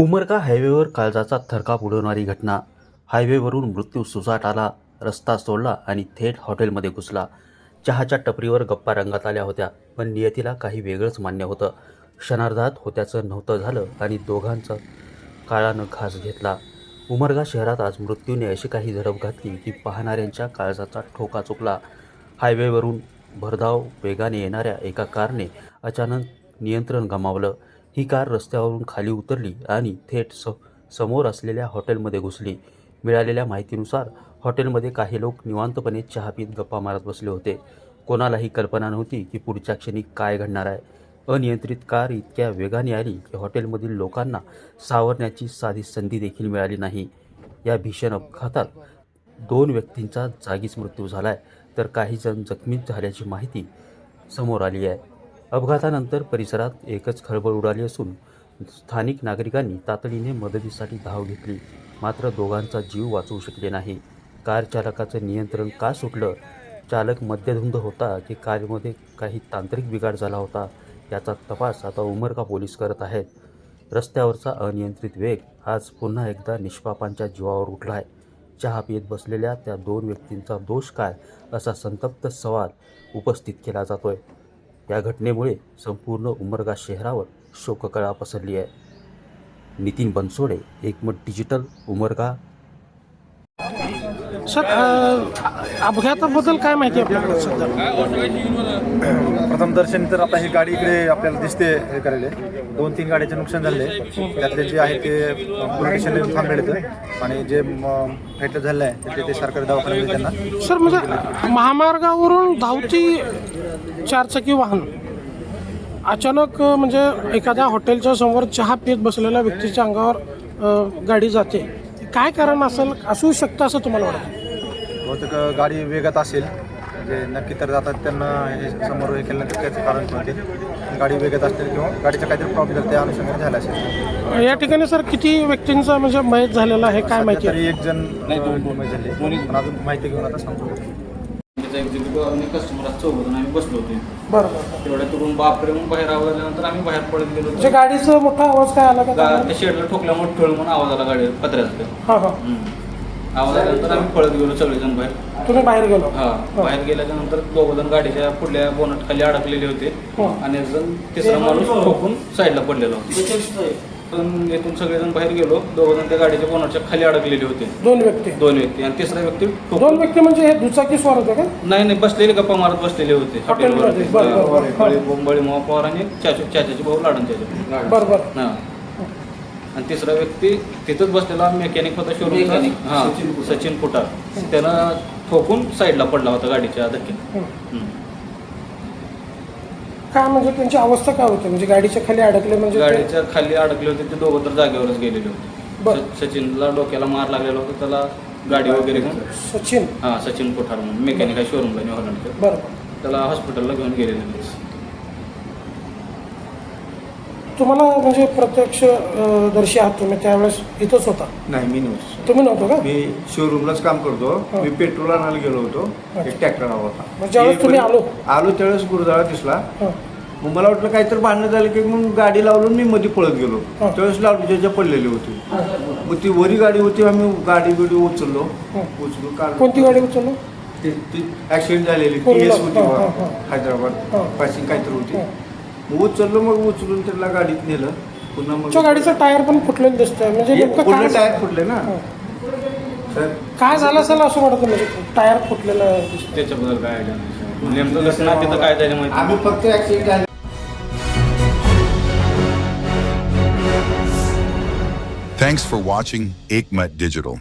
उमरगा हायवेवर काळजाचा थरकाप उडवणारी घटना. हायवेवरून मृत्यू सुसाट आला, रस्ता सोडला आणि थेट हॉटेलमध्ये घुसला. चहाच्या टपरीवर गप्पा रंगात आल्या होत्या, पण नियतीला काही वेगळंच मान्य होतं. क्षणार्धात होत्याचं नव्हतं झालं आणि दोघांचं काळानं घास घेतला. उमरगा शहरात आज मृत्यूने अशी काही झडप घातली की पाहणाऱ्यांच्या काळजाचा ठोका चुकला. हायवेवरून भरधाव वेगाने येणाऱ्या एका कारने अचानक नियंत्रण गमावलं. ही कार रस्त्यावरून खाली उतरली आणि थेट समोर असलेल्या हॉटेलमध्ये घुसली. मिळालेल्या माहितीनुसार हॉटेलमध्ये काही लोक निवांतपणे चहा पीत गप्पा मारत बसले होते. कोणालाही कल्पना नव्हती की पुढच्या क्षणी काय घडणार आहे. अनियंत्रित कार इतक्या वेगाने आली की हॉटेलमधील लोकांना सावरण्याची साधी संधी देखील मिळाली नाही. या भीषण अपघातात 2 व्यक्तींचा जागीच मृत्यू झालाय, तर काही जण जखमी झाल्याची माहिती समोर आली आहे. अपघातानंतर परिसरात एकच खळबळ उडाली असून स्थानिक नागरिकांनी तातडीने मदतीसाठी धाव घेतली, मात्र दोघांचा जीव वाचवू शकले नाही. कार चालकाचं नियंत्रण का सुटलं? चालक मद्यधुंद होता की कारमध्ये काही तांत्रिक बिघाड झाला होता, याचा तपास आता उमरगा पोलीस करत आहेत. रस्त्यावरचा अनियंत्रित वेग आज पुन्हा एकदा निष्पापांच्या जीवावर उठला आहे. चहा पीत बसलेल्या त्या 2 व्यक्तींचा दोष काय, असा संतप्त सवाल उपस्थित केला जातोय. या घटनेमुळे संपूर्ण उमरगा शहरावर शोककळा पसरली आहे. नितीन बनसोडे, एकमत डिजिटल, उमरगा. सर, अपघाताबद्दल काय माहिती आहे आपल्याकडे सध्या? प्रथम दर्शनी तर आता ही गाडी इकडे आपल्याला दिसते हे करायला 2-3 गाड्याचे नुकसान झाले. त्यातले जे आहे ते पोलीस स्टेशनला थांबलेले आणि जे फाईट झाले आहे ते सरकारी दवाखान्यामध्ये त्यांना. सर, म्हणजे महामार्गावरून धावती 4 चाकी वाहन अचानक म्हणजे एखाद्या हॉटेलच्या समोर चहा पीत बसलेल्या व्यक्तीच्या अंगावर गाडी जाते, काय कारण असू शकतं असं तुम्हाला वाटतं? बहुतेक गाडी वेगात असेल, म्हणजे नक्की तर जातात त्यांना हे समोर हे केलं तर त्याचं कारण कोणते गाडी वेगात असतील किंवा गाडीचा काहीतरी प्रॉब्लेम त्या अनुषंगाने झाला असेल. या ठिकाणी सर किती व्यक्तींचा म्हणजे मयत झालेला आहे, काय माहिती आहे? तरी 1 जण झाले, पण अजून माहिती घेऊन आता सांगतो. आणि कस्टमर चौघजण आम्ही बसलो होते. बरोबर. तेवढ्या करून बापरे म्हणून बाहेर आवाज आल्यानंतर आम्ही बाहेर पडत गेलो. म्हणजे गाडीचा मोठा आवाज काय आला का? त्या शेडला ठोकल्यामुळे ठोळ म्हणून आवाज आला गाडी पत्र्याचा. हां हां. आवाज आल्यानंतर आम्ही पळत गेलो सगळेजण बाहेर. तुम्ही बाहेर गेलो? बाहेर गेल्याच्या नंतर 2 जण गाडीच्या पुढल्या बोनट खाली अडकलेले होते आणि एक जण तिसरा माणूस ठोकून साईडला पडलेला होता. येथून सगळेजण बाहेर गेलो. 2 जण त्या गाडीच्या बोनटच्या खाली अडकलेले होते. 2 व्यक्ती आणि तिसरा व्यक्ती 2 व्यक्ती म्हणजे हे दुचाकी स्वार होते का? नाही, बसलेले गप्पा मारत बसलेले होते हॉटेलमध्ये. बोंबळी मोहा पवार आणि चाच्याची भाऊ लाडन चाचा. बरोबर. हां. आणि तिसरा व्यक्ती तिथंच बसलेला मेकॅनिक होता शोरूमचा. हां, सचिन पुटार. त्यानं ठोकून साईडला पडला होता गाडीच्या धक्क्याने. काय म्हणजे त्यांची अवस्था काय होती? म्हणजे गाडीच्या खाली अडकले म्हणजे गाडीच्या खाली अडकले होते ते 2 तर जागेवरच गेलेले होते. सचिनला डोक्याला मार लागलेला होता, त्याला गाडी वगैरे घेऊन. सचिन? हां, सचिन पुठार म्हणून मेकॅनिक आहे शोरूमला न्यू हॉलंडचं. बरोबर. त्याला हॉस्पिटलला घेऊन गेलेले. तुम्हाला म्हणजे प्रत्यक्ष दर्शी आहात तुम्ही, त्यावेळेस इथंच होता? नाही, मी नव्हतो. तुम्ही नव्हतो का? मी शोरूमलाच काम करतो. मी पेट्रोल आणायला गेलो होतो. एक ट्रॅक्टर हवा होता. ज्यावेळेस तुम्ही आलो त्यावेळेस गुरुदाळा दिसला. मग मला वाटलं काहीतरी भांडणं झालं की मग गाडी लावून मी मध्ये पळत गेलो. त्यावेळेस लावडीच्या पडलेली होती. मग ती वरी गाडी होती, आम्ही गाडी उचललो. कोणती गाडी उचललो? ती ऍक्सिडेंट झालेली TS होती हैदराबाद पासिंग काहीतरी होती. मग उचललो, मग उचलून त्याला गाडीत नेलं. पुन्हा मग गाडीचं टायर पण फुटलेलं दिसतंय, म्हणजे पूर्ण टायर फुटले ना सर. काय झालं असेल असं वाटतं? म्हणजे टायर फुटलेलं दिसतं. त्याच्याबद्दल काय आयडिया नाही. नेमकं कसं ना तिथं काय झालं माहिती. आम्ही फक्त ऍक्सिडेंट झाले. Thanks for watching Ekmat Digital.